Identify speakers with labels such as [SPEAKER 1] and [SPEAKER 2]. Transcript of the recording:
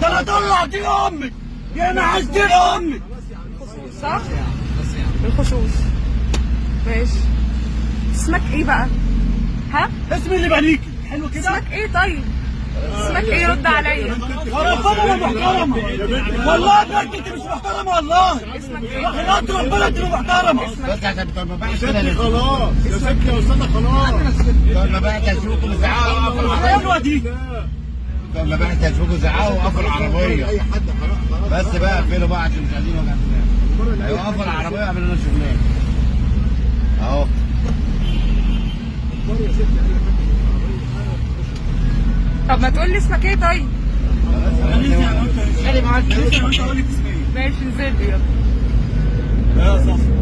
[SPEAKER 1] ده انا اطلع دين امك يا انا عايز دين امك.
[SPEAKER 2] صح؟ الخصوص. ماشي. اسمك ايه بقى؟ ها؟
[SPEAKER 1] اسمي اللي بنيكي حلو كده.
[SPEAKER 2] اسمك ايه طيب؟ اسمك ايه؟ رد عليا.
[SPEAKER 1] ربنا محترمه والله بجد انت مش محترمه والله.
[SPEAKER 2] اسمك ايه؟
[SPEAKER 1] وحياة ربنا انت محترمه.
[SPEAKER 3] بس عشان ما بقاش كده
[SPEAKER 4] خلاص يا ست يا استاذه خلاص.
[SPEAKER 3] ما بقى تشوفوا زعقوا وقفوا العربيه.
[SPEAKER 1] حلوه دي.
[SPEAKER 3] ما بقى تشوفوا زعقوا وقفوا العربيه.
[SPEAKER 4] اي حد خلاص.
[SPEAKER 3] بس بقى اقفلوا بقى عشان مش عايزين وجع دماغ. هيوقفوا العربيه ويعملوا لنا شغلانه. اهو.
[SPEAKER 2] طب ما تقول لي اسمك ايه طيب؟
[SPEAKER 3] خلي معاك.
[SPEAKER 2] ماشي نزل يلا.
[SPEAKER 1] يا صاحبي